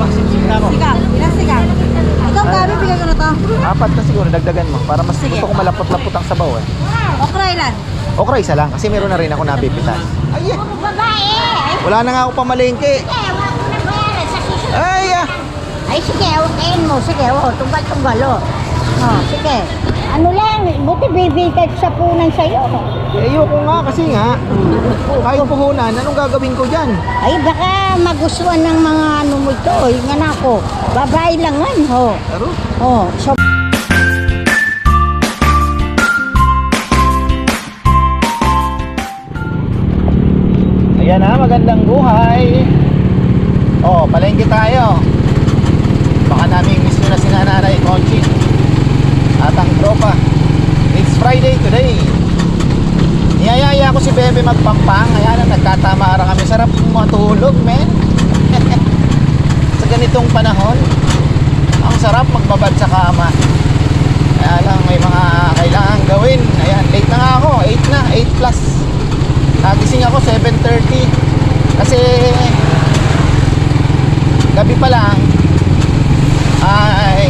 Sigang. Ilang sigang? Ikaw, gabi, bigyan ko na to. 4 na siguro, dagdagan mo. Para mas gusto ko malapot-lapot ang sabaw eh. Okra ilan? Okra, isa lang. Kasi meron na rin ako napipitas. Ay, Babae! wala na nga ako pamalengke. Sige, wala ko na bayaran sa susunod. Ay, Ay, sige, okayin mo. Sige, tunggal-tunggal, sige. Ano lang, buti bibigay sa punan sa'yo. ayoko nga kasi nga. Kahit puhunan, anong gagawin ko dyan? Ay, baka magustuhan ng mga ano mo ito. Yung anak ko, babae lang yan, Pero, So, ayan na, magandang buhay. Palengke tayo. Baka namin miss nyo na si Nanay Conchit at ang tropa. It's Friday today. Niyayaya ko si Bebe magpampang. Ayan na, nagkatama kami. Sarap matulog, men. Sa ganitong panahon, ang sarap magbabad sa kama. Kaya lang may mga kailangan gawin. Ayan, late na nga ako. 8 na, 8 plus. Nagising ako 7:30 kasi gabi pa lang ay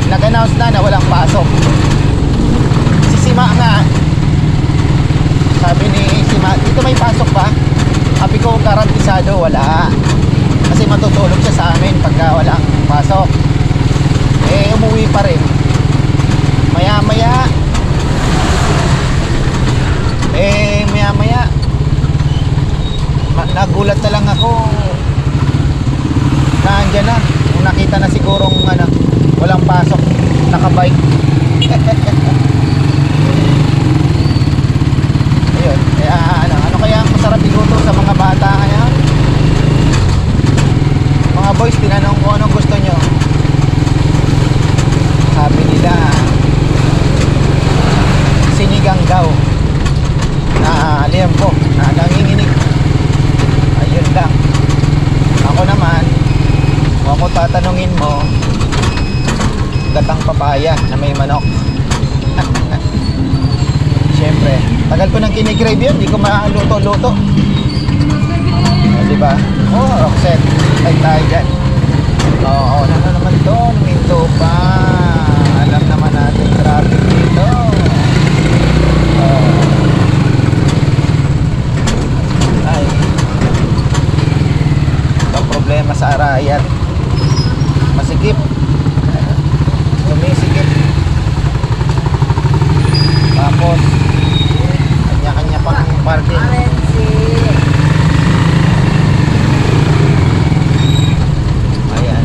nag-announce na walang pasok. Si Sima nga, sabi ni Sima, dito may pasok ba? Sabi ko, garantisado wala, kasi matutulog siya sa amin pagka walang pasok. Umuwi pa rin maya maya nagulat na lang ako na andyan na, kung nakita na sigurong walang pasok, nakabike. Ayun, kaya ano kaya ang masarap iluto sa mga bata ngayon? Mga boys, tinanong ko anong gusto nyo. Sabi nila sinigang daw na liempo na nanginginig. Ayun lang. Ako naman, kung ako tatanungin mo, gatang papaya na may manok. Siyempre, tagal ko nang kinikrave yun, di ko maluto-luto. Diba? Roxette, like tayo dyan. Oo, ano naman to? Minto pa. Alam naman natin traffic dito. Ay, ang problema sa Arayat, masikip, sumisikip, tapos kanya-kanya pang parking. Ayan,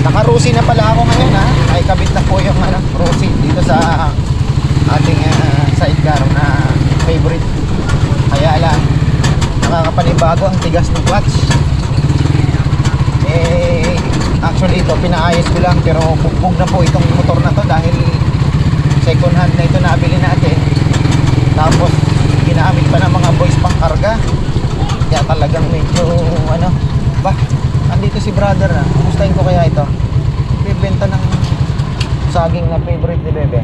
naka-Rusi na pala ako ngayon, ha. Ay kabit na po yung Rusi dito sa ating sidecar na favorite. Kaya lang, nakakapanibago ang tigas ng clutch. Actually ito pinaayos ko lang, pero bugbog na po itong motor na to dahil second hand na ito nabili natin. Tapos ginamit pa ng mga boys pang karga. Kaya talagang medyo andito si brother na. Kumustahin ko kaya ito? Bibenta ng saging na favorite ni Bebe.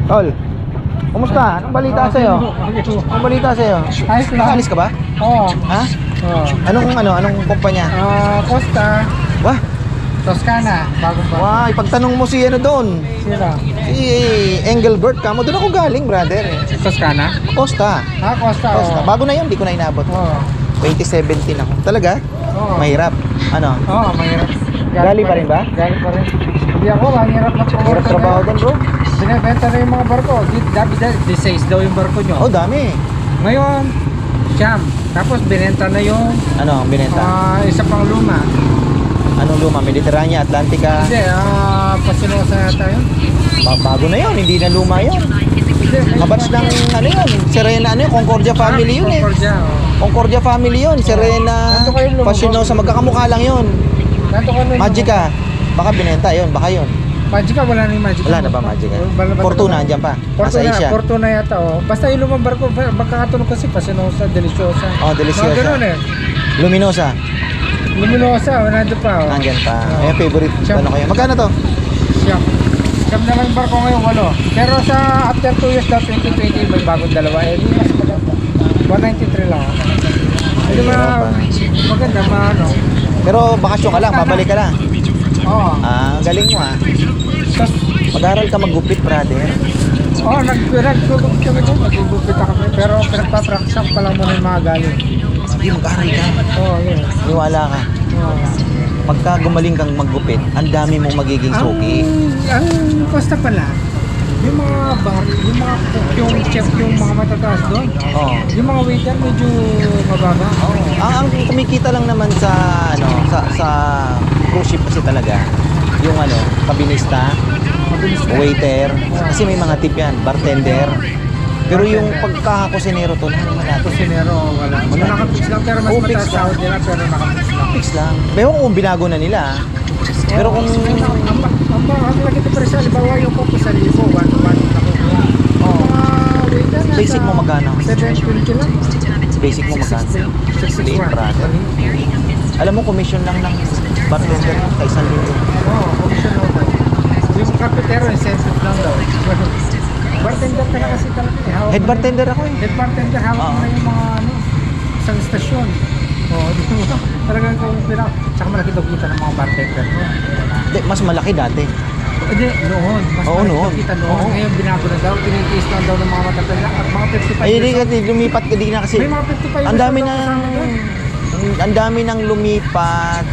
Tol, kumusta? Anong balita sa'yo? Anong balita sa'yo? Ayos lang. Nakalis ka ba? Oo. Ha? Oo. Anong kumpanya? Costa, Wah, Toscana, bago pa. wah, ipagtanong mo si doon. Sira. Si Engelbert ka mo. Doon ako galing, brother. Toscana? Costa. Costa, Costa. oo. Bago na yun, di ko na inabot. Oo. 2017 ako. Talaga? Oo. Mahirap. Ano? Oo, mahirap. Galing pa rin ba? Galing pa rin. Hindi ako, mahirap na po. Hirap trabaho doon, bro. Binibenta na yung mga barko. Di 6 daw yung barko nyo. Oh, dami. Ngayon, siyam. Tapos binenta na yung Ano ang binenta? isa pang luma. Anong luma? Mediterranean, Atlantica? Hindi, Pasinosa yata yun. Bago na yun, hindi na luma yun. Hindi, Kabats ng yun, Serena, Concordia family yun eh. Concordia, oo. Concordia family yun, Serena, Nandito kayo lumabas. Pasinosa, magkakamukha lang yun. Nandito ka na Magica, baka binenta yun, baka yun. Magica, wala na yung Magica. Wala na ba Magica? Wala ba Fortuna, talaga? andyan pa. Nasa Fortuna, Asia. Fortuna yata, oh. Basta yung lumang barko, magkakatunog kasi Pasinosa, Deliciosa. Oh, Deliciosa. Mga ganun eh. Luminosa, Luminosa, nandito pa, oh. nandyan pa. Oo. Favorite, Siyam. ano kayo? Magkano to? Siyam. Siyam na lang yung barko ngayon, 8. Pero sa after 2 years daw, 2020, may bagong dalawa. Eh, di mas maganda. 193 lang ako. Hindi maganda, ano. Pero bakasyon ka lang, babalik ka lang. Oo. Ah, galing mo ah. Tapos, Mag-aral ka maggupit, brother. nagtutupit kami doon, nagtutupit kami. Pero pinagpa-practice pa lang muna yung mga galing. Hindi, mag-aral ka. Oo, yun. Niwala ka. Oo. Pagka gumaling kang maggupit, ang dami mong magiging suki. Ang costa pala, yung mga bar, yung mga cook, yung chef, yung mga matataas doon. Oo. Yung mga waiter medyo mababa. Ang kumikita lang naman sa sa cruise ship kasi talaga yung kabinista, waiter, kasi may mga tip yan, bartender. Pero yung pagkakakusinero to, malaki. Kusinero, wala. Nakapix lang, pero mas Fix mataas lang. sahod nila, pero nakapix lang. Fix lang. Pero kung binago na nila. Pero kung Ang lagi ito pero sa halimbawa yung po sa libo, 1 to 1 ako. Mga waiter nasa Basic mo magkano? 720 lang. basic mo magkano? 68, brother. Alam mo, commission lang ng bartender sa isang linggo. Oo, commission lang daw. Yung kapitero, incentive lang daw. Bartender ka na kasi talaga eh. Hawak Head mo bartender ako eh. Head bartender, hawak mo na yung mga isang stasyon. Oo, di ba? Talagang kung tsaka malaki daw kita ng mga bartender mo. Hindi, mas malaki dati. Hindi, noon. Mas Oo, malaki noon. daw kita noon. Oo. Ngayon, binago na daw. Tinitiis lang daw ng mga matatanda at mga 55 Ay, hindi years old. kasi lumipat ka din na kasi. May mga 55 Ang dami years na old kasama doon. ang dami nang lumipat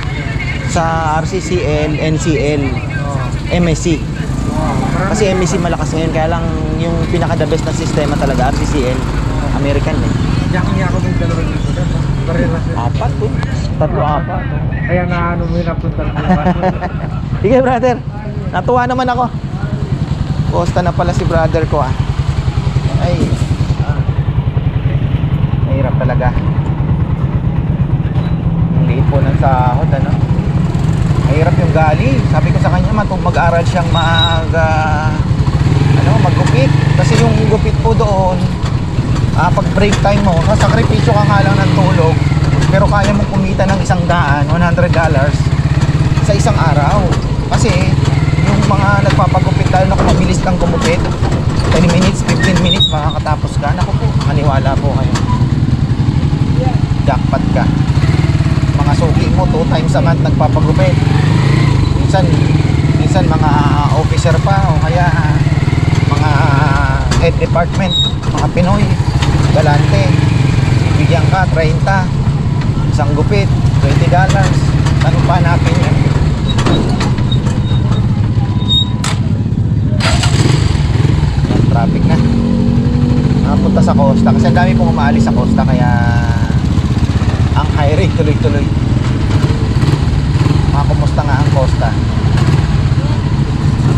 sa RCCL, NCL, MSC. Marami. Kasi MSC malakas ngayon, kaya lang yung pinaka-the best na sistema talaga, RCCL, American eh. Diyan niya ako ng 2 libo doon. Baril na sila. 4 to. 3-4. Kaya na ano mo yung napunta na Sige brother, natuwa naman ako. Costa na pala si brother ko ah. Ay, mahirap talaga. Ang liit po ng sahod mahirap yung gali. Sabi ko sa kanya mag-aral siyang maggupit. Kasi yung gupit po doon, pag break time mo, sasakripisyo ka nga lang ng tulog, pero kaya mong kumita ng $100 sa isang araw. Kasi yung mga nagpapagupit, lalo na kung mabilis kang gumupit, 20 minutes, 15 minutes makakatapos ka. Naku po, maniwala po kayo, jackpot ka. Mga suki mo 2 times a month nagpapagupit. Minsan mga officer pa o kaya mga head department, mga Pinoy galante, bibigyan ka 30 isang gupit, $20. Ano pa natin yan? Traffic na. Napunta sa Costa kasi ang dami pong umaalis sa Costa, kaya ang high rate tuloy-tuloy. Kumusta nga ang Costa?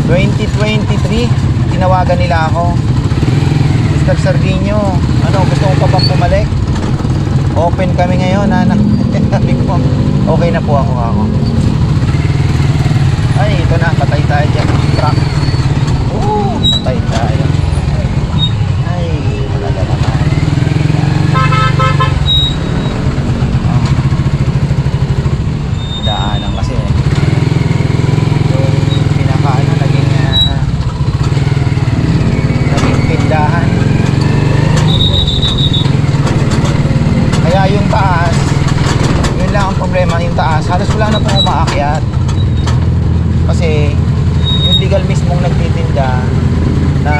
2023 tinawagan nila ako, Mr. Sardinio, gusto mo pa bang bumalik? Open kami ngayon, anak. Sabi ko, okay na po ako. Ay, ito na, patay tayo dyan. Truck. Patay tayo. Ay, wala na naman. Daanan kasi yung naging tindahan. Kaya yung taas, yun lang ang problema, yung taas halos wala na pong umaakyat kasi yung legal mismong nagtitinda na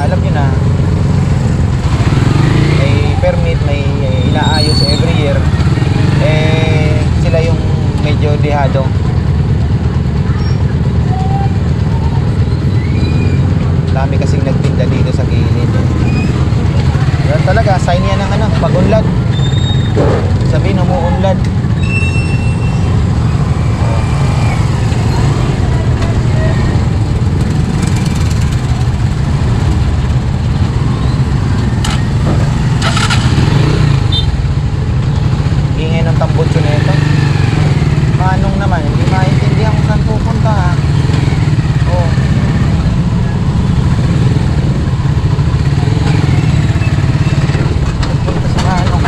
alam nyo na may permit, may inaayos every year, sila yung medyo dehado. Dami kasing nagtinda dito sa gilid. Yan talaga, sign yan ng pag-unlad. Sabihin, umuunlad. Ingay ng tambutso na ito. Manong naman, hindi maintindihan kung saan pupunta ha. Pupunta sa Manong.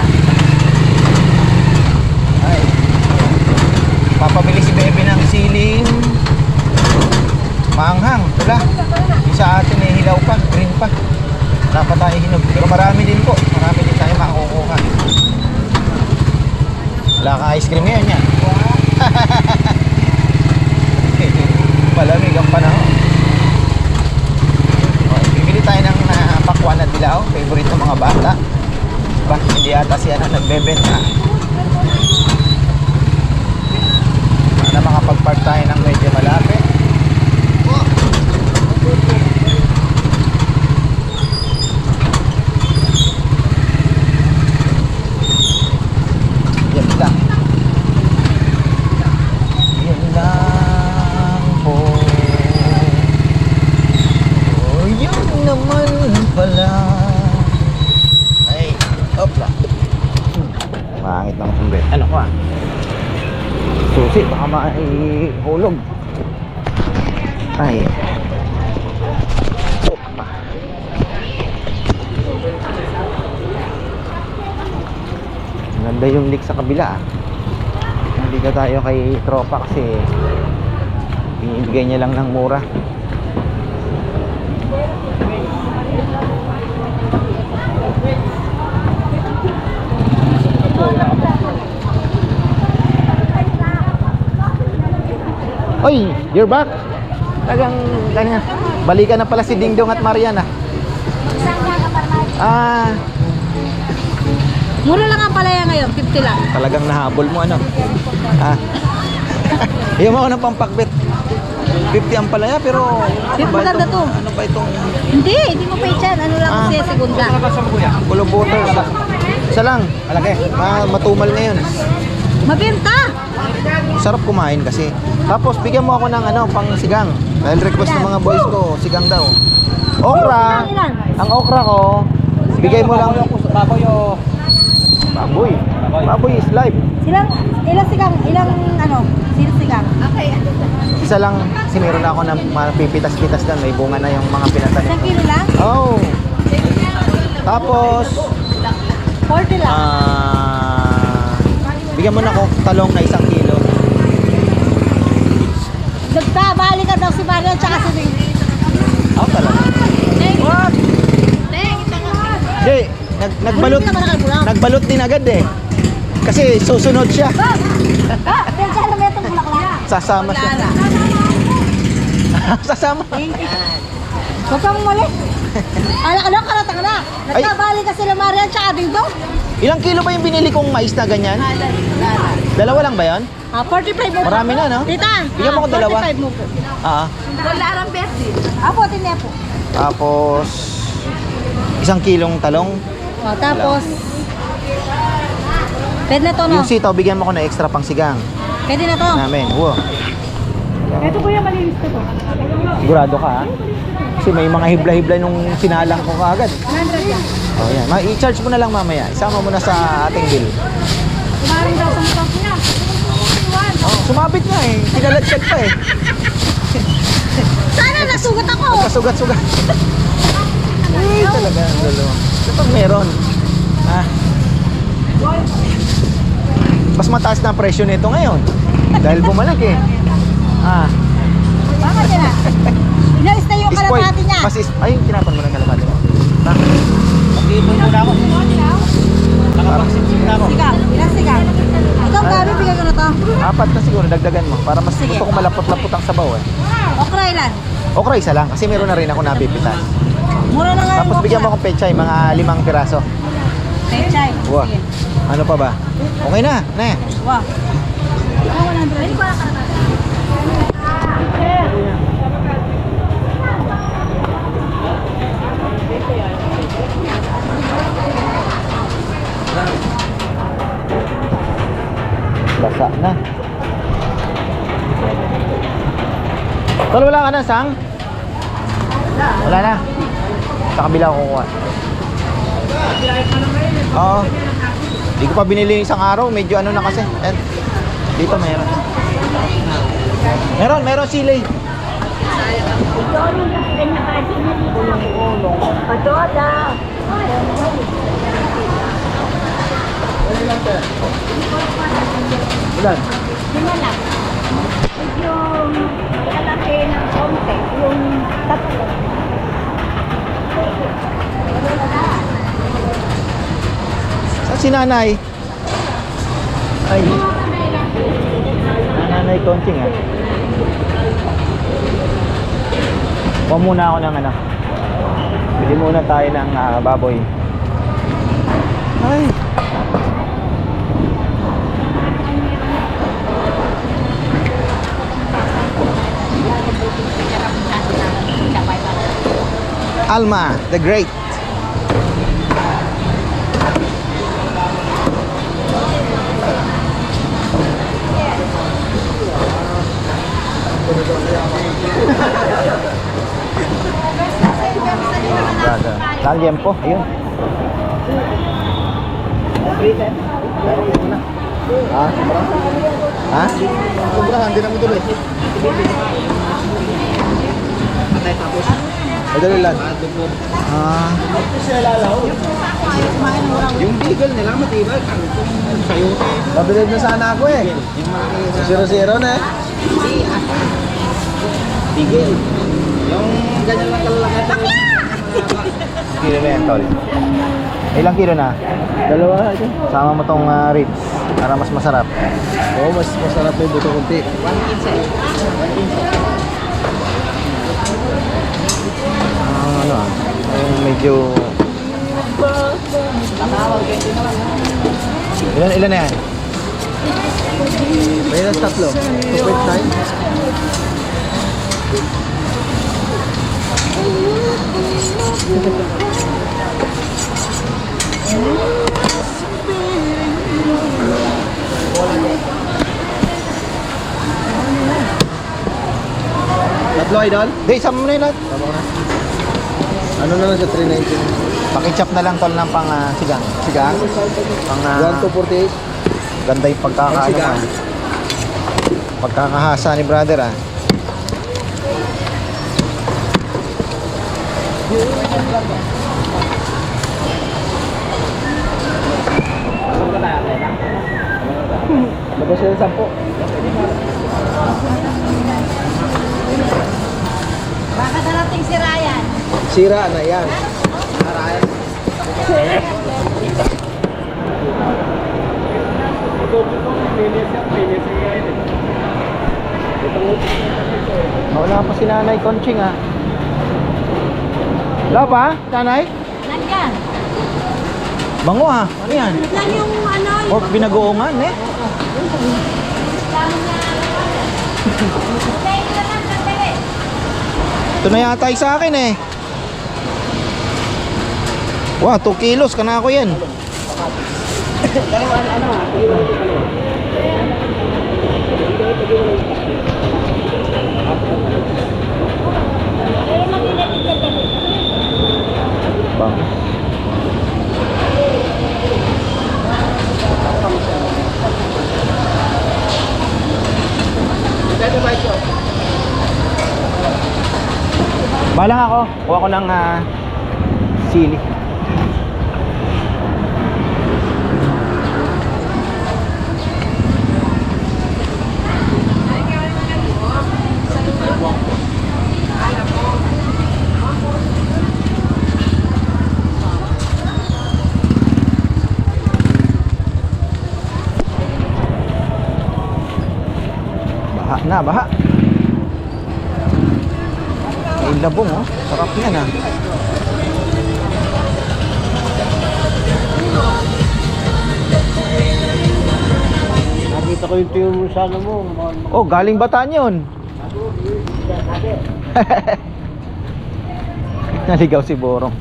marami din po. Marami din tayo makukuha. Wala kang ice cream ngayon yan. Malamig ang panahon. Okay, bibili tayo ng pakwan na dilaw. Favorite ng mga bata. Ba, hindi ata siya na nagbebenta. Sana makapag-park tayo ng medyo malapit. Yan lang. Yan lang po. Oh, yun naman pala. Ay, opla. Pangit ng sumbet. Ano ko susi, baka maihulog. Ay. Opa. Ganda yung leak sa kabila. Hindi ka tayo kay tropa kasi binibigay niya lang ng mura. Oy, you're back. Tagang kanya. Balikan na pala si Dingdong at Mariana. Ah, Mura lang ang palaya ngayon, 50 lang. talagang nahabol mo ano? Ah. Iyon mo ako ng pampakbit. 50 ang palaya pero ano ba Maganda itong, to. ano ba itong Hindi mo pa yan. Ano lang kasi segunda. Kulo butter? Isa lang. Malaki. Matumal ngayon. Mabenta! Sarap kumain kasi. Tapos bigyan mo ako ng ano, pang sigang. Dahil request ng mga boys ko, sigang daw. Okra. Ang okra ko, bigay mo lang. Baboy o... Baboy. Baboy is life. Ilang sigang? Sino sigang? Okay. Isa lang, kasi meron ako ng mapipitas-pitas doon. May bunga na yung mga pinatanim. Isang kilo lang? Oh. Tapos, 40 lang. bigyan mo na ako talong na 1 kilo. Nagtabali ka daw si Maria tsaka si Ding. Oh, talaga. What? Hindi, nagbalot. Nagbalot din agad eh. Kasi susunod siya. Pinsa na may itong bulaklak. Sasama siya. Sasama. Huwag kang mali. Alak-alak ka na, taka na. Nagtabali ka sila Maria tsaka Ding Dong. Ilang kilo ba yung binili kong mais na ganyan? Dalawa lang ba yon? 45 mo po. Marami na, no? Tita, Bigyan mo ko dalawa. 45 mo po. Wala rang besti. Apo, tinya po. Tapos 1 kilong talong. Tapos, pwede na to, no? Yung sitaw, bigyan mo ko na extra pang sigang. Pwede na to. Namin. Wow. Ito po yung malinis ko to. Sigurado ka, ha? Kasi may mga hibla-hibla nung sinalang ko kaagad. 100 yan. Oh, yan. I-charge mo na lang mamaya. Isama mo na sa ating bill. Kumarin daw sa mukha niya. Oh, sumabit nga eh. Pinalagsyag pa eh. Sana nasugat ako. Kasugat-sugat. Ay, talaga. Lolo. Ito meron. Ah. Mas mataas na ang presyo nito ngayon. Dahil bumalik eh. Ah. Bakit yan ah? Inalis na yung Spoil. kalapati niya. Ay, tinapon mo ng kalapati mo. Ha? Mag-iipon muna ako. Nakapag-sip-sip na ako. Sigang. Ilang sigang? Ikaw, Gabi, bigyan ko na to. 4 na siguro, dagdagan mo. Para mas Sige. gusto ko malapot-lapot ang sabaw eh. Okra ilan? Okra, isa lang. Kasi meron na rin ako napipitas. Mura na nga yung Tapos bigyan mo akong pechay, mga 5 piraso. Pechay. Wow. Sige. Ano pa ba? Okay na, ne. Wow. 100. Basa na. Tol, wala ka na, Sang? Wala na. Sa kabila ko kukuha. Oo. Hindi ko pa binili isang araw. Medyo ano na kasi. And dito meron. Meron sili. Ulan. Yung lalaki ng konti, yung tatlo. Si nanay. Ay. Nanay Conching ah. Kuha muna ako ng ano. Bili muna tayo ng baboy. Ay. Alma the Great. Dal tiempo, ayun. Ha? Ha? Sobrahan, hindi namin tuloy. Madali lang. Yung beagle nila matibay. Sayote. Mabilib na sana ako eh. 0-0 na eh. Beagle. Yung ganyan lang kalalaki. Kilo na yan, tol. Ilang kilo na? Dalawa. Sama mo tong ribs para mas masarap. Oo, mas masarap yung buto kunti. 115. Ano yung medyo... Ilan na yan? May nas tatlo. 2.9. Tatlo, idol? Hindi, sama mo na yun lahat. Tama ko na. Ano na lang sa 390? Pakichop na lang tol ng pang sigang. Sigang? Pang 1,248. ganda yung pagkakaano Sigang. mo. Pagkakahasa ni brother ah. Labas sila 10. Baka darating si Ryan. Sira na yan. Wala pa si Nanay Conching ah. Wala pa? Nanay? Nandyan. Bango ah. Ano yan? Yan yung ano, Pork binagoongan eh. Ito na yata yung sa akin eh. Wow, 2 kilos ka na ako yan. Bang. Balang ako. Kuha ko ng sili. Baha na, baha. May labong oh. Sarap yan ah. Nakita ko yung tuyo mo sa ano mo. Oh, galing Bataan yun. Naligaw si Borong.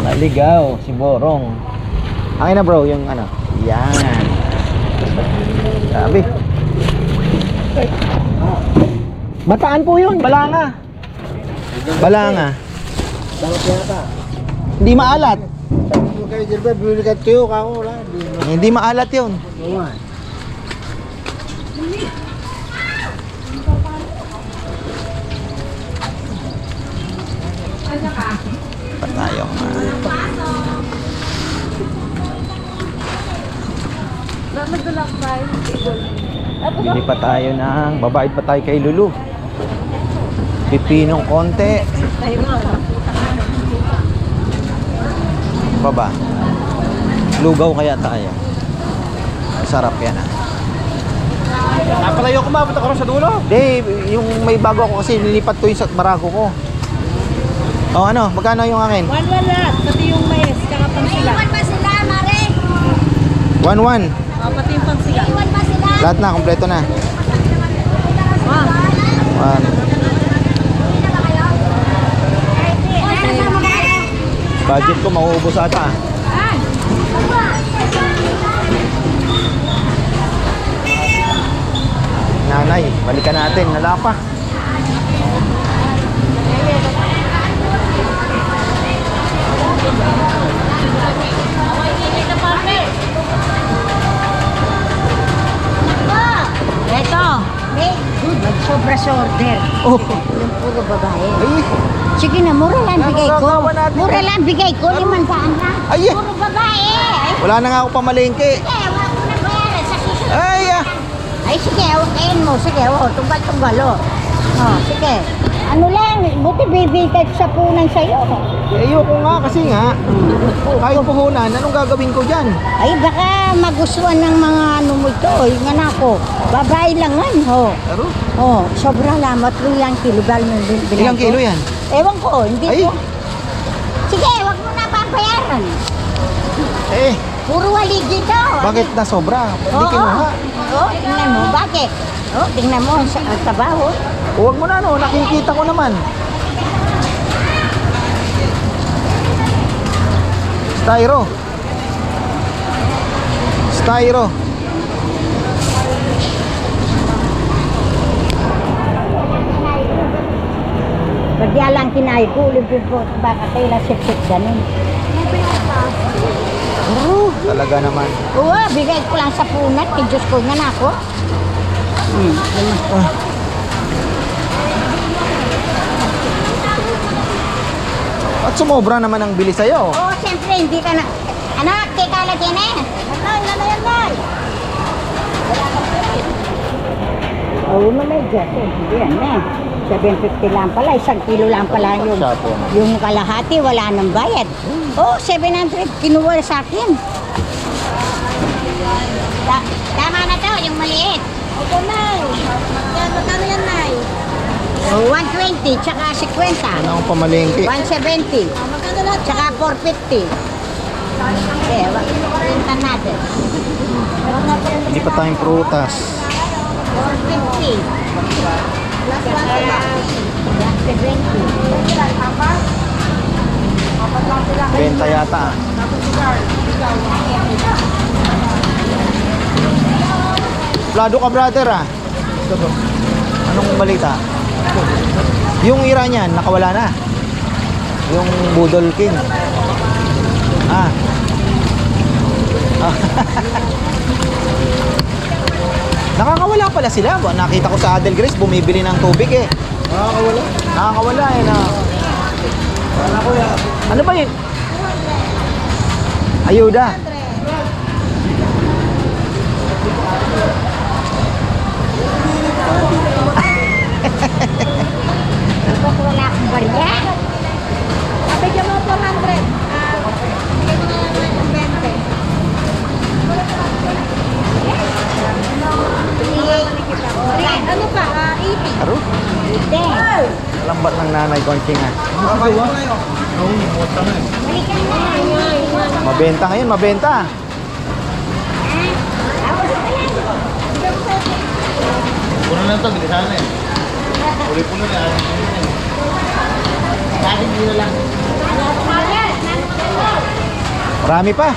Naligaw si Borong. Angin na bro, yung ano. Yan. Sabi. Bataan po yun, Balanga. Balanga. Dapat yata. Hindi maalat. Sabi ko kayo, Gilbert, bibili ka tuyo ka ako. Wala. Hindi maalat yun. Oo nga. Pa tayong bili pa tayo ng babayad pa tayo kay Lulu. Pipinong konti. Baba. Lugaw kaya tayo. Sarap yan ah. Napalayo ko ba? Punta ka rin sa dulo? Hindi, yung may bago ako kasi nilipat ko yung sa Barako ko. Oh ano, magkano yung akin? 1-1 lahat, pati yung mais, tsaka pansila. Iwan ba sila, Mare? 1-1. Pati yung pansila. Iwan ba sila? Lahat na, kompleto na. One. Budget ko mauubos ata. Nanay, balikan natin, wala pa. Eto, nagsobra sa order. Oh, Yung puro babae. ay, Sige na, mura lang bigay ko. Nagagawa natin Mura yan. lang bigay ko, 500 lang. Ay, eh. Puro babae. Ay, wala na nga ako pamalengke. sige, wala ko na bayaran sa susunod. Ay, ah. Ay, sige, okay mo. Sige, tunggal-tunggal, sige. Ano lang, buti bibigay ko sa punan sa'yo. Eh, ayoko nga kasi nga, kahit puhunan, anong gagawin ko dyan? Ay, baka magustuhan ng mga ano mo ito. Yung anak ko, babae lang yan, Pero, Sobra lamat, 3 kilo. ilang kilo yan? Ewan ko, hindi Ay. ko. Sige, wag mo na babayaran. Eh, Puro waligi to. bakit na sobra? Hindi Oo. kinuha. Tingnan mo, bakit? Tingnan mo sa trabaho. Huwag mo na, no, nakikita ko naman. Styro. Styro. Pagya lang kinay ko, ulit po, baka kailan sip-sip ganun. Talaga naman. Oo, bigay ko lang sa punat. Diyos ko nga na ako. At sumobra naman ang bili sa'yo. Oo, siyempre, hindi ka na... Anak, teka lang din eh. Ano yan, Nay? Oo, may gas eh. Hindi yan eh. 750 lang pala, 1 kilo lang pala yung, Sapo. yung kalahati, wala nang bayad. Oh, 700, kinuha sa akin. Tama na to, yung maliit. Opo, Nay. Magkano yan, Nay? Oh, 120, tsaka 50. Ano ang pamalengke? 170, Magkano lahat? tsaka 450. Okay, rintan natin. Hindi pa tayong prutas. 450. Last Tsaka 170. Benta yata. ah. Plado ka, brother ah. Anong balita? Yung ira niyan, nakawala na. Yung Budol King. Ah. Nakakawala pala sila. Nakita ko sa Adel Grace, bumibili ng tubig eh. Nakakawala? Nakakawala eh na. Ano ba yun? Ayuda. Wala akong barya. Bigyan mo 400. Bigyan mo ng 20. Ano pa? 80. Aro? Hindi. Lambat ng nanay Konching ah. Balikan na. Mabenta ngayon, mabenta. Puno na ito, bilisan na eh. Uli puno na, ating puno na eh. Ating puno lang. Marami pa.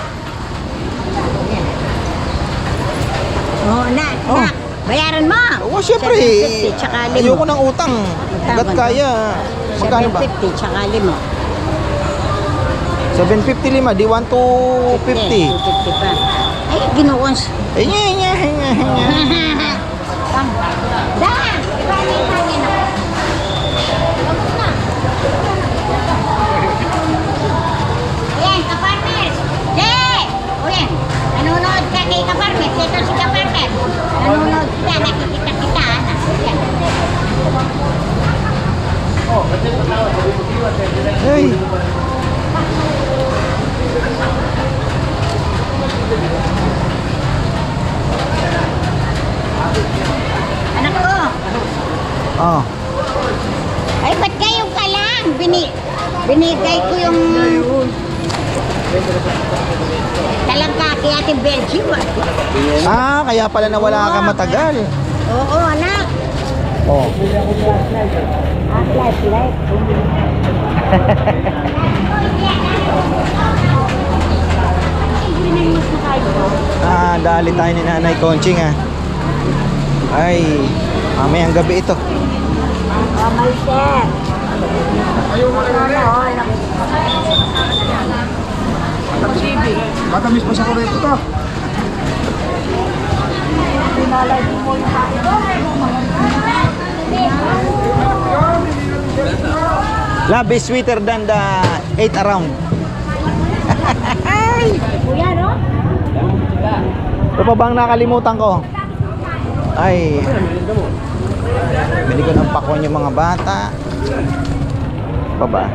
Oh, na. Bayaran mo. Oo, syempre. 750, tsaka limo. Ayoko ng utang. Hanggat kaya. Magkano ba? 750, tsaka limo. 755, di 1 to 50. 250 pa. Ay, ginuons. Eh, nye. Dan! Iba na yung hangin na. Ayan, kapartners! Jay! O yan, nanonood ka kay kapartners. Ito si kapartners. Nanonood ka, nakikita kita. Ayan. Hey. Talangkaki ating Belgium. Ah, kaya pala nawala ka matagal. Oo, anak. Oh. Flashlight. Ah, dali tayo ni Nanay Conching ah. Ay, mamayang gabi ito. May sir. Matamis pa sa kurento to. Love is sweeter than the 8 around. Kuya, no? Ito pa bang nakalimutan ko? Ay, bili ko ng pakwan yung mga bata. Pa ba?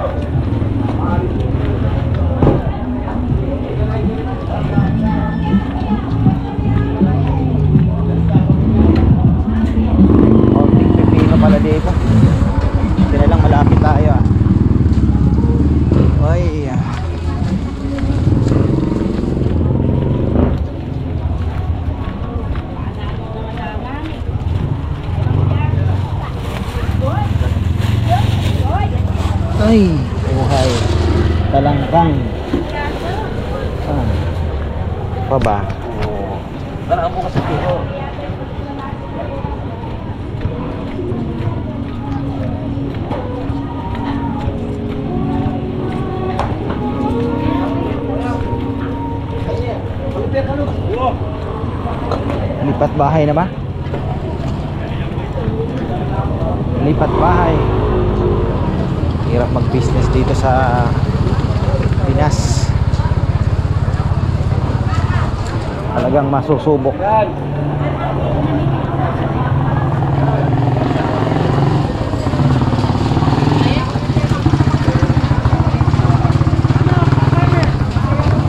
Konting pipino pala dito. Hindi na lang malapit tayo ah. Ay, ay, buhay. Talangkang. Ah. Pa ba? Oo. Talangkang po kasi ito. Lipat bahay na ba? Lipat bahay. Hirap mag-business dito sa Pinas. Talagang masusubok.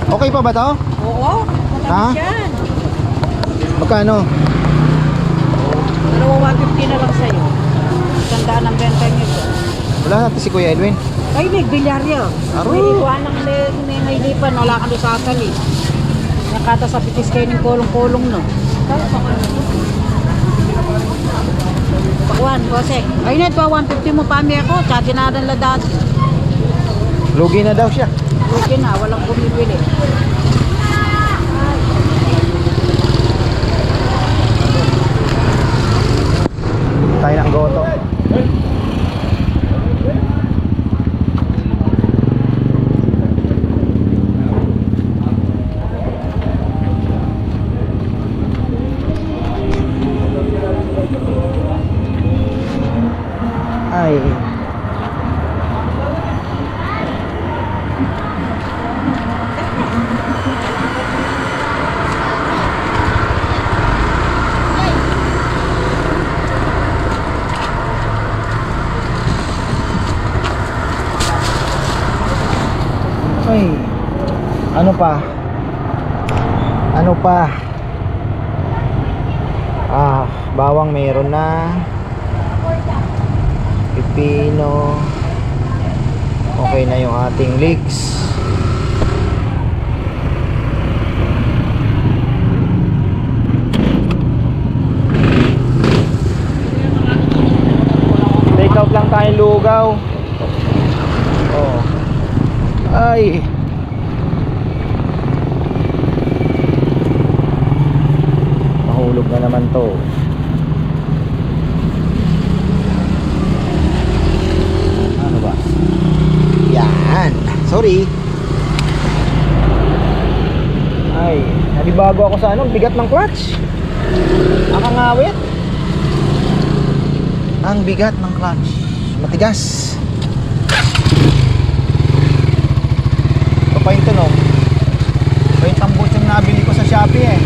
Okay pa ba to? Oo, Ha? matamis yan. Magkano? Dalawa 150 na lang sa'yo. Tandaan ang benta nito. Wala natin si Kuya Edwin. Ay, nagbilyaryo. Aro. May ikuan ng nilipan, wala ka doon sa asali. Nakata sa pitis kayo ng kulong-kulong, no? Pakuan, Jose. Ay, net pa, 150 mo pami ako. Tsaka dinadan la dati. Lugi na daw siya. Okay na, walang bumibili. Tayo ng goto. Ay. Ay. Ano pa? Ano pa? Ah, bawang meron na. Pipino. Okay na yung ating leeks. Take out lang tayong lugaw. Oh. Ay. Mahulog na naman to. Ano ba? Yan. Sorry. Ay, nabibago ako sa ano, bigat ng clutch. Nakangawit. Ang bigat ng clutch. Matigas. Ito pa yung tunog. Ito yung tambot yung nabili ko sa Shopee eh.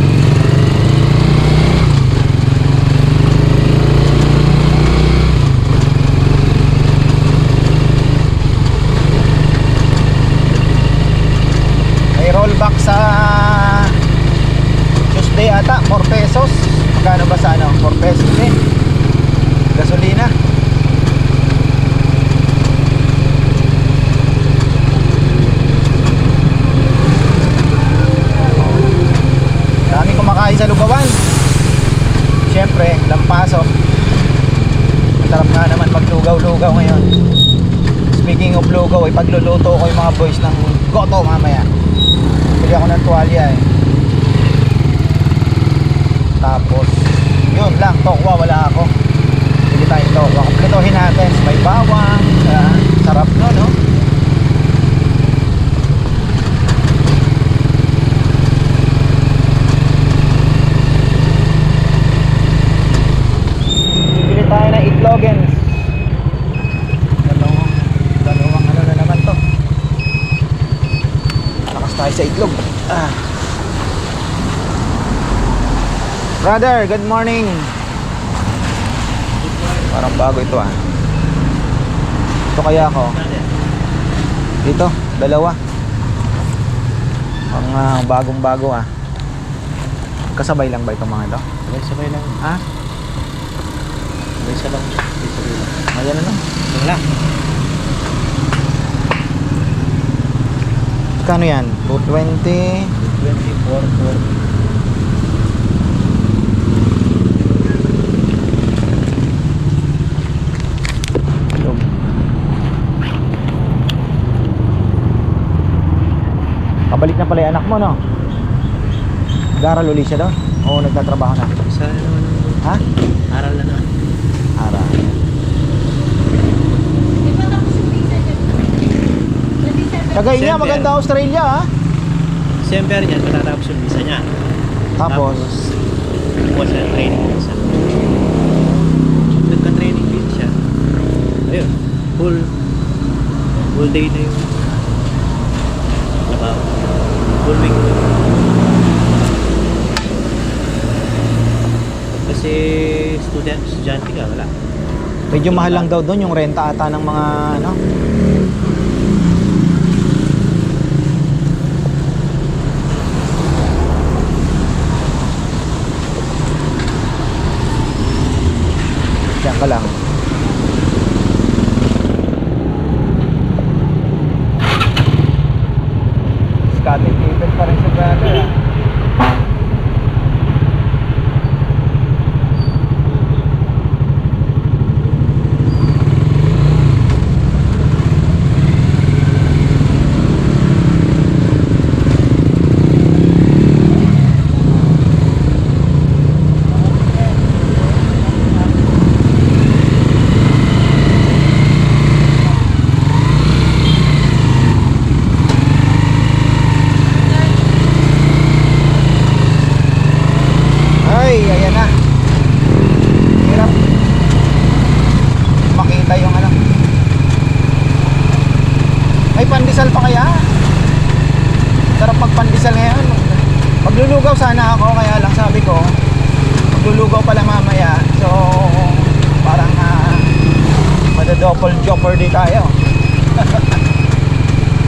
May rollback sa Tuesday ata, 4 pesos. Magkano ba sa ano? 4 pesos din. Gasolina. syempre, lampasok. Masarap nga naman maglugaw-lugaw ngayon. Speaking of lugaw, ipagluluto ko yung mga boys ng goto mamaya. Bili ako ng tuwalya eh. Tapos, yun lang, tokwa wala ako. Bili tayong tokwa. Kumpletuhin natin. May bawang, sarap no, no? Bili tayo ng itlogens. Dalawang ano na naman to. Lakas tayo sa itlog. Brother, good morning. Parang bago ito ah. Ito kaya ako. Dito, dalawa. Mga bagong bago ah. Kasabay lang ba itong mga ito? Sabay lang. Ha? Isa lang. Ayan na lang. Wala. Kano yan? 220. 24. Pabalik na pala yung anak mo, no? Nag-aaral uli siya doon? O nagtatrabaho na? Isa naman. Ha? Aral na naman. Aral. Tagay niya, December. maganda Australia, ha? December niya, matatapos yung visa niya. Tapos, Tapos siya training visa. Nagka-training visa siya. Ayun, full day na yung trabaho. Full week. Kasi estudyante ka, wala. medyo mahal lang daw doon yung renta ata ng mga, ano? Diyan ka lang. Scotty Pippen pa rin sa brother ah. Ay, ayan na. Hirap makita yung ano. Ay, pandesal pa kaya? Sarap magpandesal ngayon. Maglulugaw sana ako, kaya lang sabi ko maglulugaw pala mamaya. So, parang mada-double jeopardy tayo.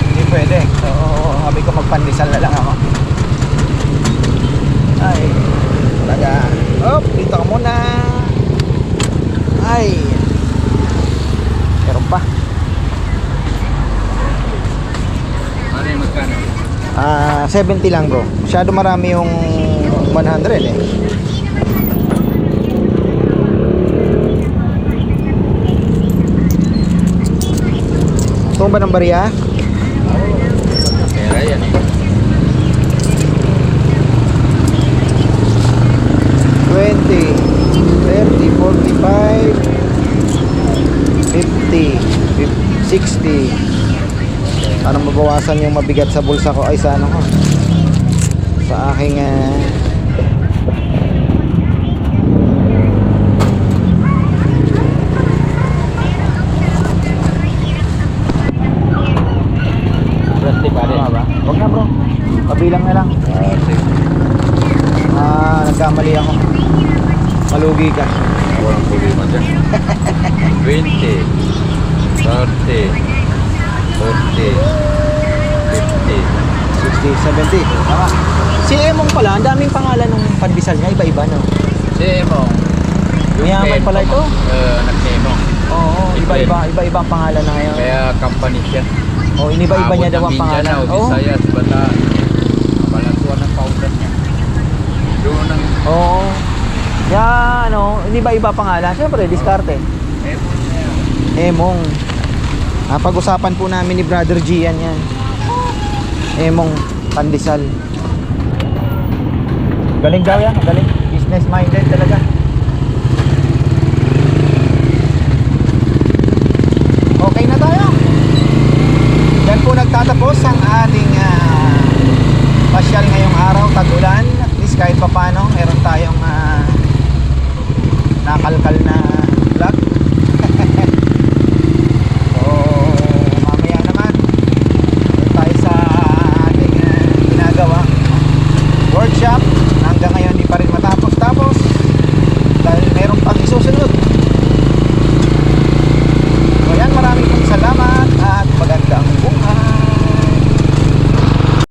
Hindi pwede. So, sabi ko magpandesal na lang ako. Ay, talaga. Oh, dito ka muna. Ay. Meron pa. Ano yung magkano? 70 lang bro. Masyado marami yung 100 eh. Ito ba ng bariya? Pera yan eh. 20, 30, 45, 50, 60. Para mabawasan yung mabigat sa bulsa ko. Ay, sa ano ko? Sa aking tama ba? Huwag na bro. Pabilang na lang. Nagkamali ako. Malugi ka. Walang problema dyan. 20, 30, 40, 50. 60, 70. Tama. Si Emong pala, ang daming pangalan ng pandesal niya. Iba-iba, no? Si Emong. Mayaman pala ito. Nag-Emong. Oo, iba-iba. Iba-iba ang pangalan na ngayon. Kaya company siya. Oh, iniba-iba niya daw ang pangalan. Oh. Visayas, Bataan. Balantuan ng powder niya. Doon ang Oo. Kaya ano, hindi ba iba pangalan? Siyempre, diskarte. Emong. Pag-usapan po namin ni Brother Gian yan. Emong Pandesal. Galing daw yan, galing. Business minded talaga. Okay na tayo. Yan po nagtatapos ang ating pasyal ngayong araw, tag-ulan. At least kahit pa paano, meron tayong nakalkal na